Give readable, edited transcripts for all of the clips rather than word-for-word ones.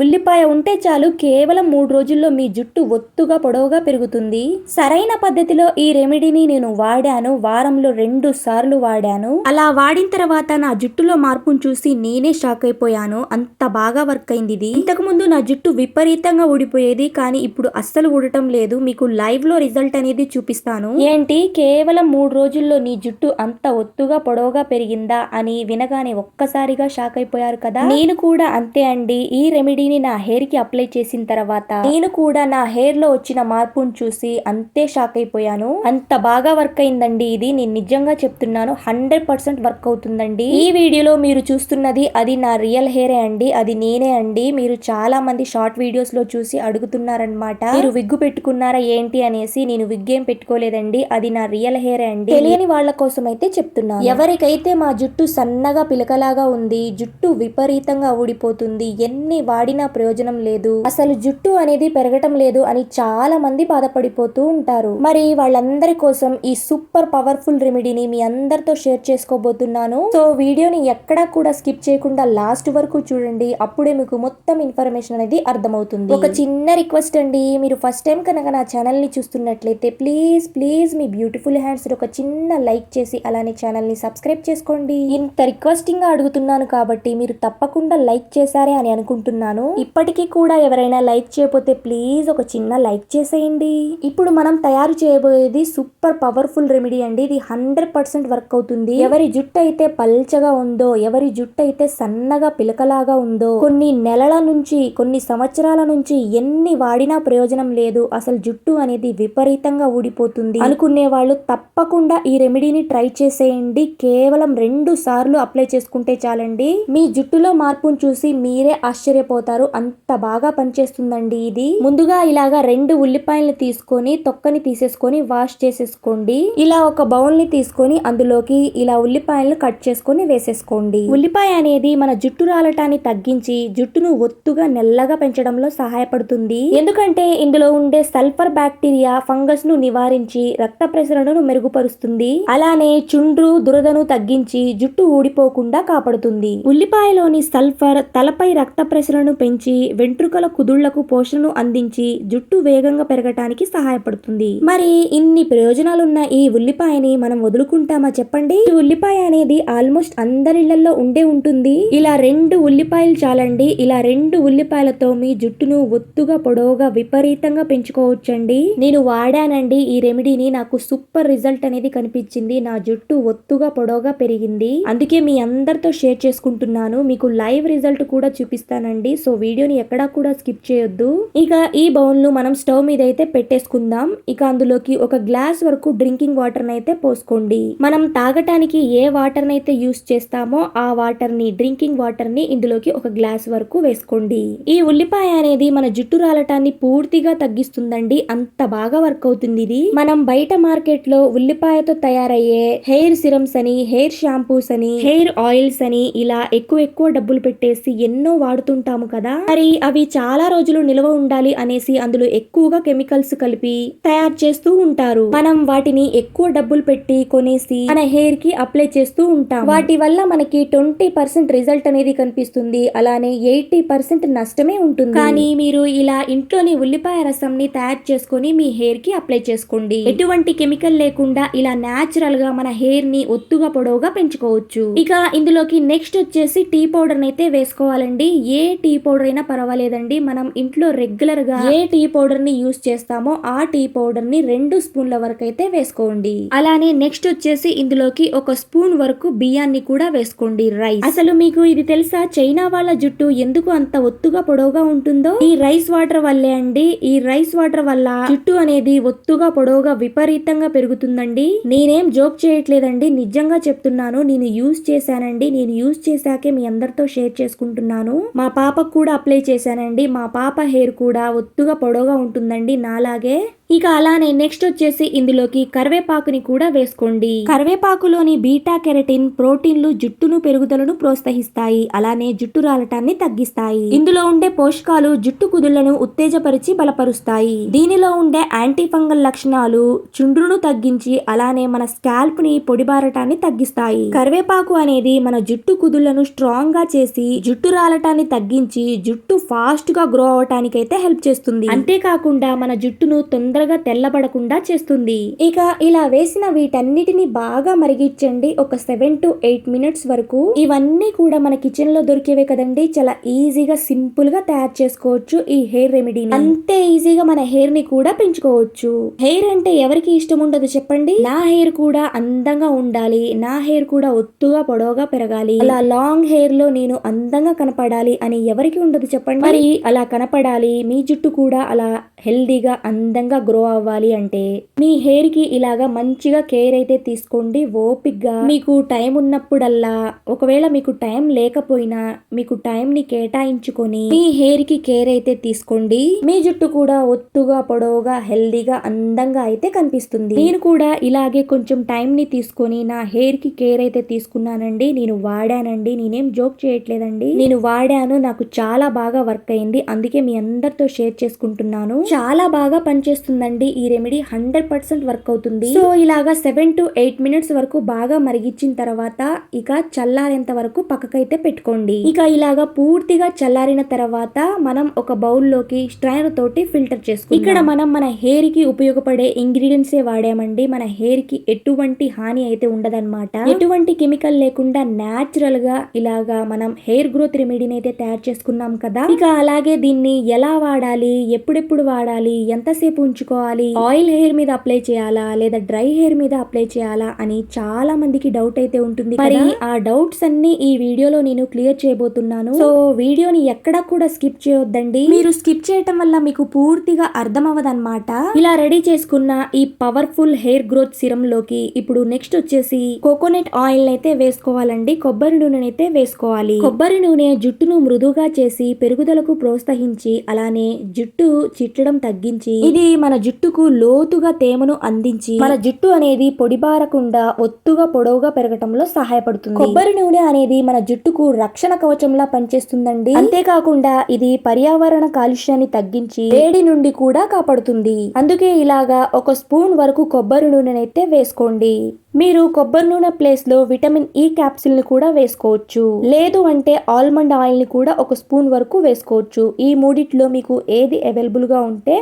ఉల్లిపాయ ఉంటే చాలు కేవలం 3 రోజుల్లో మీ జుట్టు ఒత్తుగా పొడవుగా పెరుగుతుంది. సరైన పద్ధతిలో ఈ రెమెడీని నేను వాడాను. వారంలో 2 సార్లు వాడాను. అలా వాడిన తర్వాత నా జుట్టులో మార్పును చూసి నేనే షాక్ అయిపోయాను. అంత బాగా వర్క్ అయింది ఇది. ఇంతకు ముందు నా జుట్టు విపరీతంగా ఊడిపోయేది, కానీ ఇప్పుడు అస్సలు ఊడటం లేదు. మీకు లైవ్ లో రిజల్ట్ అనేది చూపిస్తాను. ఏంటి, కేవలం 3 రోజుల్లో నీ జుట్టు అంత ఒత్తుగా పొడవుగా పెరిగిందా అని వినగానే ఒక్కసారిగా షాక్ అయిపోయారు కదా. నేను కూడా అంతే అండి. ఈ రెమెడీని నా హెయిర్ కి అప్లై చేసిన తర్వాత నేను కూడా నా హెయిర్ లో వచ్చిన మార్పును చూసి అంతే షాక్ అయిపోయాను. అంత బాగా వర్క్ అయిందండి ఇది. నేను నిజంగా చెప్తున్నాను, 100% వర్క్ అవుతుందండి. ఈ వీడియోలో మీరు చూస్తున్నది అది నా రియల్ హెయిర్ అండి. అది నేనే అండి. మీరు చాలా మంది షార్ట్ వీడియోస్ లో చూసి అడుగుతున్నారనమాట, మీరు విగ్గు పెట్టుకున్నారా ఏంటి అనేసి. నేను విగ్ ఏం పెట్టుకోలేదండి, అది నా రియల్ హెయిర్ అండి. తెలియని వాళ్ళ కోసం అయితే చెప్తున్నాను. ఎవరికైతే మా జుట్టు సన్నగా పిలకలాగా ఉంది, జుట్టు విపరీతంగా ఊడిపోతుంది, ఎన్ని వాడినా ప్రయోజనం లేదు, అసలు జుట్టు అనేది పెరగటం లేదు అని చాలా మంది బాధపడిపోతూ ఉంటారు. మరి వాళ్ళందరి కోసం ఈ సూపర్ పవర్ఫుల్ రెమెడీని మీ అందరితో షేర్ చేసుకోబోతున్నాను. సో వీడియోని ఎక్కడా కూడా స్కిప్ చేయకుండా లాస్ట్ వరకు చూడండి. అప్పుడే మీకు మొత్తం ఇన్ఫర్మేషన్ అనేది అర్థమవుతుంది. ఒక చిన్న రిక్వెస్ట్ అండి, మీరు ఫస్ట్ టైం కనుక నా ఛానల్ ని చూస్తున్నట్లయితే please please me beautiful hands ఒక చిన్న లైక్ చేసి అలానే ఛానల్ ని సబ్స్క్రైబ్ చేసుకోండి. ఇంత రిక్వెస్టింగ్ గా అడుగుతున్నాను కాబట్టి మీరు తప్పకుండా లైక్ చేశారే అని అనుకుంటున్నాను. ఇప్పటికీ కూడా ఎవరైనా లైక్ చేయకపోతే ప్లీజ్ ఒక చిన్న లైక్ చేసేయండి. ఇప్పుడు మనం తయారు చేయబోయేది సూపర్ పవర్ఫుల్ రెమెడీ అండి. ఇది 100% వర్క్ అవుతుంది. ఎవరి జుట్టు అయితే పల్చగా ఉందో, ఎవరి జుట్టు అయితే సన్నగా పిలకలాగా ఉందో, కొన్ని నెలల నుంచి కొన్ని సంవత్సరాల నుంచి ఎన్ని వాడినా ప్రయోజనం లేదు, అసలు జుట్టు అనేది విపరీతంగా ఊడిపోతుంది అనుకునే వాళ్ళు తప్పకుండా ఈ రెమెడీని ట్రై చేసేయండి. కేవలం 2 సార్లు అప్లై చేసుకుంటే చాలండి. మీ జుట్టులో మార్పును చూసి మీరే ఆశ్చర్యపోతారు. అంత బాగా పనిచేస్తుందండి ఇది. ముందుగా ఇలాగా 2 ఉల్లిపాయలు తీసుకొని తొక్కని తీసేసుకొని వాష్ చేసేసుకోండి. ఇలా ఒక బౌల్ ని తీసుకొని అందులోకి ఇలా ఉల్లిపాయలను కట్ చేసుకొని వేసేసుకోండి. ఉల్లిపాయ అనేది మన జుట్టు రాలటాన్ని తగ్గించి జుట్టును ఒత్తుగా నెల్లగా పెంచడంలో సహాయపడుతుంది. ఎందుకంటే ఇందులో ఉండే సల్ఫర్ బ్యాక్టీరియా ఫంగస్ ను నివారించి రక్త ప్రసరణను మెరుగుపరుస్తుంది. అలానే చుండ్రు దురదను తగ్గించి జుట్టు ఊడిపోకుండా కాపాడుతుంది. ఉల్లిపాయలోని సల్ఫర్ తలపై రక్త ప్రసరణను పెంచి వెంట్రుకల కుదుళ్లకు పోషణను అందించి జుట్టు వేగంగా పెరగటానికి సహాయపడుతుంది. మరి ఇన్ని ప్రయోజనాలున్న ఈ ఉల్లిపాయని మనం వదులుకుంటామా చెప్పండి. ఈ ఉల్లిపాయ అనేది ఆల్మోస్ట్ అందరిళ్లలో ఉండే ఉంటుంది. ఇలా 2 ఉల్లిపాయలు చాలండి. ఇలా 2 ఉల్లిపాయలతో మీ జుట్టును ఒత్తుగా పొడవుగా విపరీతంగా పెంచుకోవచ్చండి. నేను వాడానండి ఈ రెమెడీని, నాకు సూపర్ రిజల్ట్ అనేది కనిపించింది. నా జుట్టు ఒత్తుగా పొడవుగా పెరిగింది. అందుకే మీ అందరితో షేర్ చేసుకుంటున్నాను. మీకు లైవ్ రిజల్ట్ కూడా చూపిస్తానండి. సో వీడియోని ఎక్కడా కూడా స్కిప్ చేయొద్దు. ఇక ఈ బౌల్ ను మనం స్టవ్ మీద అయితే పెట్టేసుకుందాం. ఇక అందులోకి 1 గ్లాస్ వరకు డ్రింకింగ్ వాటర్ అయితే పోసుకోండి. మనం తాగటానికి ఏ వాటర్ అయితే యూస్ చేస్తామో ఆ వాటర్ ని, డ్రింకింగ్ వాటర్ ని ఇందులోకి 1 గ్లాస్ వరకు వేసుకోండి. ఈ ఉల్లిపాయ అనేది మన జుట్టు రాలటాన్ని పూర్తిగా తగ్గిస్తుందండి. అంత బాగా వర్క్ అవుతుంది ఇది. మనం బయట మార్కెట్ లో ఉల్లిపాయతో తయారయ్యే హెయిర్ సిరమ్స్ అని, హెయిర్ షాంపూస్ అని, హెయిర్ ఆయిల్స్ అని ఇలా ఎక్కువ డబ్బులు పెట్టేసి ఎన్నో వాడుతుంటాము కదా. మరి అవి చాలా రోజులు నిల్వ ఉండాలి అనేసి అందులో ఎక్కువగా కెమికల్స్ కలిపి తయారు చేస్తూ ఉంటారు. మనం వాటిని ఎక్కువ డబ్బులు పెట్టి కొనేసి మన హెయిర్ కి అప్లై చేస్తూ ఉంటాం. వాటి వల్ల మనకి 20% రిజల్ట్ అనేది కనిపిస్తుంది. అలానే 80% నష్టమే ఉంటుంది. కానీ మీరు ఇలా ఇంట్లోని ఉల్లిపాయ రసం ని తయారు చేసుకొని మీ హెయిర్ కి అప్లై చేసుకోండి. ఎటువంటి కెమికల్ లేకుండా ఇలా నేచురల్ గా మన హెయిర్ ని ఒత్తుగా పొడవుగా పెంచుకోవచ్చు. ఇక ఇందులోకి నెక్స్ట్ వచ్చేసి టీ పౌడర్ అయితే వేసుకోవాలండి. ఏ టీ పౌడర్ అయినా పర్వాలేదండి. మనం ఇంట్లో రెగ్యులర్ గా ఏ టీ పౌడర్ ని యూస్ చేస్తామో ఆ టీ పౌడర్ ని 2 స్పూన్ల వరకు అయితే వేసుకోండి. అలానే నెక్స్ట్ వచ్చేసి ఇందులోకి 1 స్పూన్ వరకు బియ్యాన్ని కూడా వేసుకోండి. రైస్. అసలు మీకు ఇది తెలుసా, చైనా వాళ్ళ జుట్టు ఎందుకు అంత ఒత్తుగా పొడవుగా ఉంటుందో? ఈ రైస్ వాటర్ వల్లే అండి. ఈ రైస్ వాటర్ వల్ల జుట్టు అనేది ఒత్తుగా పొడవుగా విపరీతంగా పెరుగుతుందండి. నేనేం జోక్ చేయట్లేదండి, నిజంగా చెప్తున్నాను. నేను యూస్ చేశానండి. నేను యూస్ చేశాకే మీ అందరితో షేర్ చేసుకుంటున్నాను. మా పాపకు కూడా అప్లై చేశానండి. మా పాప హెయిర్ కూడా ఒత్తుగా పొడవుగా ఉంటుందండి నాలాగే. ఇక అలానే నెక్స్ట్ వచ్చేసి ఇందులోకి కరివేపాకుని కూడా వేసుకోండి. కరివేపాకులోని బీటా కెరటిన్ ప్రోటీన్లు జుట్టును పెరుగుదలను ప్రోత్సహిస్తాయి, అలానే జుట్టు రాలటాన్ని తగ్గిస్తాయి. ఇందులో ఉండే పోషకాలు జుట్టు కుదుళ్లను ఉత్తేజపరిచి బలపరుస్తాయి. దీనిలో ఉండే యాంటీ ఫంగల్ లక్షణాలు చుండ్రును తగ్గించి అలానే మన స్కాల్ప్ ని పొడిబారటాన్ని తగ్గిస్తాయి. కరివేపాకు అనేది మన జుట్టు కుదుళ్లను స్ట్రాంగ్ గా చేసి జుట్టు రాలటాన్ని తగ్గించి జుట్టు ఫాస్ట్ గా గ్రో అవటానికి అయితే హెల్ప్ చేస్తుంది. అంతేకాకుండా మన జుట్టును తొందరగా తెల్లబడకుండా చేస్తుంది. ఇక ఇలా వేసిన వీటన్నిటిని బాగా మరిగించండి ఒక 7 to 8 మినిట్స్ వరకు. ఇవన్నీ కూడా మన కిచెన్ లో దొరికేవే కదండి, చాలా ఈజీగా సింపుల్ గా తయారు చేసుకోవచ్చు ఈ హెయిర్ రెమెడీని. అంతే ఈజీగా మన హెయిర్ ని కూడా పెంచుకోవచ్చు. హెయిర్ అంటే ఎవరికి ఇష్టం ఉండదు చెప్పండి. నా హెయిర్ కూడా అందంగా ఉండాలి, నా హెయిర్ కూడా ఒత్తుగా పొడవుగా పెరగాలి, అలా లాంగ్ హెయిర్ లో నేను అందంగా కనపడాలి అని ఎవరికి ఉండదు చెప్పండి. మరి అలా కనపడాలి, మీ జుట్టు కూడా అలా హెల్దీగా అందంగా గ్రో అవ్వాలి అంటే మీ హెయిర్ కి ఇలాగా మంచిగా కేర్ అయితే తీసుకోండి. ఓపిక్గా మీకు టైం ఉన్నప్పుడల్లా, ఒకవేళ మీకు టైం లేకపోయినా మీకు టైం ని కేటాయించుకొని మీ హెయిర్ కి కేర్ అయితే తీసుకోండి. మీ జుట్టు కూడా ఒత్తుగా పొడవుగా హెల్దీగా అందంగా అయితే కనిపిస్తుంది. నేను కూడా ఇలాగే కొంచెం టైం ని తీసుకొని నా హెయిర్ కి కేర్ అయితే తీసుకున్నానండి. నేను వాడానండి, నేనేం జోక్ చేయట్లేదండి, నేను వాడాను, నాకు చాలా బాగా వర్క్ అయింది. అందుకే మీ అందరితో షేర్ చేసుకుంటున్నాను. చాలా బాగా పనిచేస్తుందండి ఈ రెమెడీ, 100% వర్క్ అవుతుంది. సో ఇలాగా 7 to 8 మినిట్స్ వరకు బాగా మరిగించిన తర్వాత ఇక చల్లారేంత వరకు పక్కకైతే పెట్టుకోండి. ఇక ఇలాగా పూర్తిగా చల్లారిన తర్వాత మనం ఒక బౌల్ లోకి స్ట్రైనర్ తోటి ఫిల్టర్ చేసుకుందాం. ఇక్కడ మనం మన హెయిర్ కి ఉపయోగపడే ఇంగ్రీడియంట్స్ వాడామండి. మన హెయిర్ కి ఎటువంటి హాని అయితే ఉండదన్నమాట. ఎటువంటి కెమికల్ లేకుండా న్యాచురల్ గా ఇలాగా మనం హెయిర్ గ్రోత్ రెమెడీని అయితే తయారు చేసుకున్నాం కదా. ఇక అలాగే దీన్ని ఎలా వాడాలి, ఎప్పుడెప్పుడు వాడాలి, ఎంతసేపు ఉంచుకోవాలి, ఆయిల్ హెయిర్ మీద అప్లై చేయాలా లేదా డ్రై హెయిర్ మీద అప్లై చేయాలా అని చాలా మందికి డౌట్ అయితే ఉంటుంది. మరి ఆ డౌట్స్ అన్ని ఈ వీడియోలో నేను క్లియర్ చేయబోతున్నాను. సో వీడియోని ఎక్కడా కూడా స్కిప్ చేయొద్దండి. మీరు స్కిప్ చేయటం వల్ల మీకు పూర్తిగా అర్థం అవ్వదన్నమాట. ఇలా రెడీ చేసుకున్న ఈ పవర్ఫుల్ హెయిర్ గ్రోత్ సిరం లోకి ఇప్పుడు నెక్స్ట్ వచ్చేసి కోకోనట్ ఆయిల్ అయితే వేసుకోవాలండి. కొబ్బరి నూనె అయితే వేసుకోవాలి. కొబ్బరి నూనె జుట్టును మృదువుగా చేసి పెరుగుదలకు ప్రోత్సహించి అలానే జుట్టు చిట్టడం తగ్గించి ఇది మన జుట్టుకు లోతుగా తేమను అందించి మన జుట్టు అనేది పొడిబారకుండా ఒత్తుగా పొడవుగా పెరగటంలో సహాయపడుతుంది. కొబ్బరి నూనె అనేది మన జుట్టుకు రక్షణ కవచంలా పనిచేస్తుందండి. అంతేకాకుండా ఇది పర్యావరణ కాలుష్యాన్ని తగ్గించి వేడి నుండి కూడా కాపాడుతుంది. అందుకే ఇలాగా ఒక స్పూన్ వరకు కొబ్బరి నూనెనైతే వేసుకోండి. మీరు కొబ్బరి నూనె ప్లేస్ లో విటమిన్ ఈ క్యాప్సిల్ ని కూడా వేసుకోవచ్చు, లేదు అంటే ఆల్మండ్ ఆయిల్ ని కూడా ఒక స్పూన్ వరకు వేసుకోవచ్చు. ఈ మూడిట్లో మీకు ఏది అవైలబుల్ గా ఉంటే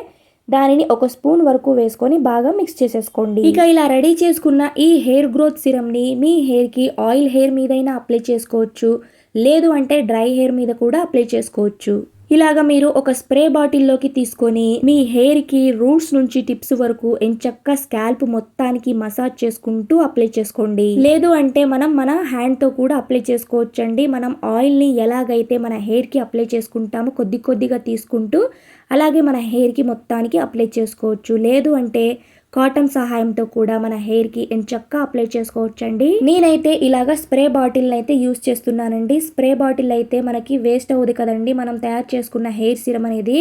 దానిని ఒక స్పూన్ వరకు వేసుకొని బాగా మిక్స్ చేసేసుకోండి. ఇక ఇలా రెడీ చేసుకున్న ఈ హెయిర్ గ్రోత్ సిరమ్ ని మీ హెయిర్ కి ఆయిల్ హెయిర్ మీదైనా అప్లై చేసుకోవచ్చు, లేదు అంటే డ్రై హెయిర్ మీద కూడా అప్లై చేసుకోవచ్చు. ఇలాగా మీరు ఒక స్ప్రే బాటిల్లోకి తీసుకొని మీ హెయిర్ కి రూట్స్ నుంచి టిప్స్ వరకు ఎంచక్క స్కాల్ప్ మొత్తానికి మసాజ్ చేసుకుంటూ అప్లై చేసుకోండి. లేదు అంటే మనం మన హ్యాండ్ తో కూడా అప్లై చేసుకోవచ్చండి. మనం ఆయిల్ ని ఎలాగైతే మన హెయిర్ కి అప్లై చేసుకుంటామో కొద్ది కొద్దిగా తీసుకుంటూ అలాగే మన హెయిర్ కి మొత్తానికి అప్లై చేసుకోవచ్చు. లేదు అంటే కాటన్ సహాయంతో కూడా మన హెయిర్ కి ఎంచక్కా అప్లై చేసుకోవచ్చండి. నేనైతే ఇలాగా స్ప్రే బాటిల్ అయితే యూస్ చేస్తున్నానండి. స్ప్రే బాటిల్ అయితే మనకి వేస్ట్ అవ్వదు కదండి. మనం తయారు చేసుకున్న హెయిర్ సిరం అనేది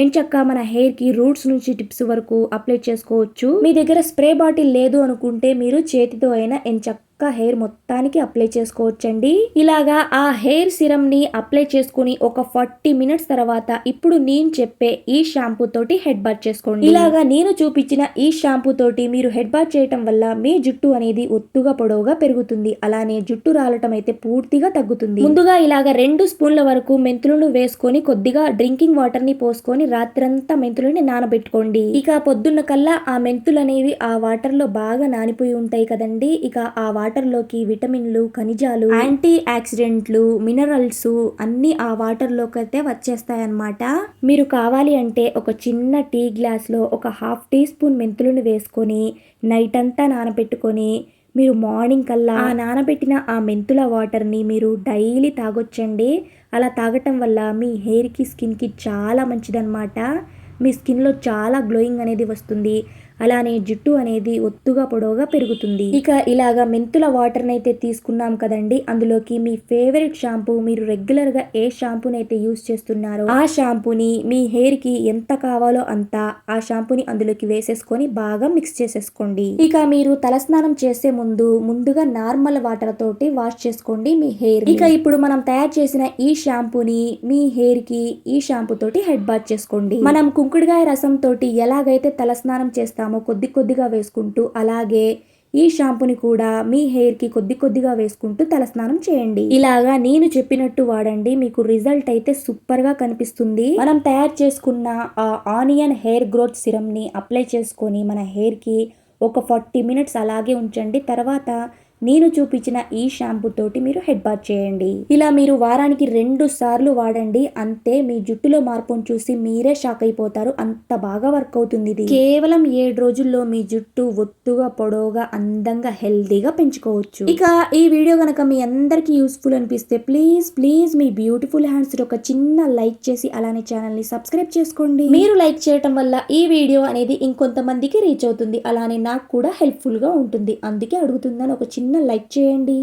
ఎంచక్కా మన హెయిర్ కి రూట్స్ నుంచి టిప్స్ వరకు అప్లై చేసుకోవచ్చు. మీ దగ్గర స్ప్రే బాటిల్ లేదు అనుకుంటే మీరు చేతితో అయినా ఎంచక్కా హెయిర్ మొత్తానికి అప్లై చేసుకోవచ్చండి. ఇలాగా ఆ హెయిర్ సిరం ని అప్లై చేసుకుని ఒక 40 మినిట్స్ తర్వాత ఇప్పుడు నేను చెప్పే ఈ షాంపూ తోటి హెడ్ బాత్ చేసుకోండి. ఇలాగా నేను చూపించిన ఈ షాంపూ తోటి మీరు హెడ్ బాత్ చేయటం వల్ల మీ జుట్టు అనేది ఒత్తుగా పొడవుగా పెరుగుతుంది, అలానే జుట్టు రాలటం అయితే పూర్తిగా తగ్గుతుంది. ముందుగా ఇలాగా 2 స్పూన్ల వరకు మెంతులను వేసుకొని కొద్దిగా డ్రింకింగ్ వాటర్ ని పోసుకొని రాత్రంతా మెంతులని నానబెట్టుకోండి. ఇక పొద్దున్న కల్లా ఆ మెంతులు అనేవి ఆ వాటర్ లో బాగా నానిపోయి ఉంటాయి కదండి. ఇక ఆ వాటర్ లోకి విటమిన్లు, ఖనిజాలు, యాంటీ ఆక్సిడెంట్లు, మినరల్స్ అన్ని ఆ వాటర్ లోకి అయితే వచ్చేస్తాయి అన్నమాట. మీరు కావాలి అంటే ఒక చిన్న టీ గ్లాస్ లో ఒక 1/2 టీ స్పూన్ మెంతులను వేసుకొని నైట్ అంతా నానబెట్టుకొని మీరు మార్నింగ్ కల్లా ఆ నానబెట్టిన ఆ మెంతుల వాటర్ని మీరు డైలీ తాగొచ్చండి. అలా తాగటం వల్ల మీ హెయిర్కి స్కిన్కి చాలా మంచిదన్నమాట. మీ స్కిన్లో చాలా గ్లోయింగ్ అనేది వస్తుంది. అలానే జుట్టు అనేది ఒత్తుగా పొడవుగా పెరుగుతుంది. ఇక ఇలాగా మెంతుల వాటర్ నైతే తీసుకున్నాం కదండి, అందులోకి మీ ఫేవరెట్ షాంపూ, మీరు రెగ్యులర్ గా ఏ షాంపూనైతే యూస్ చేస్తున్నారో ఆ షాంపూని మీ హెయిర్ కి ఎంత కావాలో అంత ఆ షాంపూని అందులోకి వేసేసుకొని బాగా మిక్స్ చేసేసుకోండి. ఇక మీరు తలస్నానం చేసే ముందుగా నార్మల్ వాటర్ తోటి వాష్ చేసుకోండి మీ హెయిర్. ఇక ఇప్పుడు మనం తయారు చేసిన ఈ షాంపూని మీ హెయిర్ కి ఈ షాంపూ తోటి హెడ్ బాత్ చేసుకోండి. మనం కుంకుడుకాయ రసం తోటి ఎలాగైతే తలస్నానం చేస్తామో కొద్ది కొద్దిగా వేసుకుంటూ, అలాగే ఈ షాంపూని కూడా మీ హెయిర్ కి కొద్ది కొద్దిగా వేసుకుంటూ తలస్నానం చేయండి. ఇలాగా నేను చెప్పినట్టు వాడండి, మీకు రిజల్ట్ అయితే సూపర్ గా కనిపిస్తుంది. మనం తయారు చేసుకున్న ఆ ఆనియన్ హెయిర్ గ్రోత్ సిరమ్ ని అప్లై చేసుకొని మన హెయిర్ కి ఒక 40 మినిట్స్ అలాగే ఉంచండి. తర్వాత నేను చూపించిన ఈ షాంపూ తోటి మీరు హెడ్ బాత్ చేయండి. ఇలా మీరు వారానికి 2 సార్లు వాడండి. అంతే, మీ జుట్టులో మార్పును చూసి మీరే షాక్ అయిపోతారు. అంత బాగా వర్క్ అవుతుంది ఇది. కేవలం 7 రోజుల్లో మీ జుట్టు ఒత్తుగా పొడవుగా అందంగా హెల్దీగా పెంచుకోవచ్చు. ఇక ఈ వీడియో గనక మీ అందరికి యూస్ఫుల్ అనిపిస్తే ప్లీజ్ మీ బ్యూటిఫుల్ హ్యాండ్స్ ఒక చిన్న లైక్ చేసి అలానే ఛానల్ ని సబ్స్క్రైబ్ చేసుకోండి. మీరు లైక్ చేయటం వల్ల ఈ వీడియో అనేది ఇంకొంతమందికి రీచ్ అవుతుంది, అలానే నాకు కూడా హెల్ప్ఫుల్ గా ఉంటుంది. అందుకే అడుగుతున్నాను, ఒక చిన్న లైక్ చేయండి.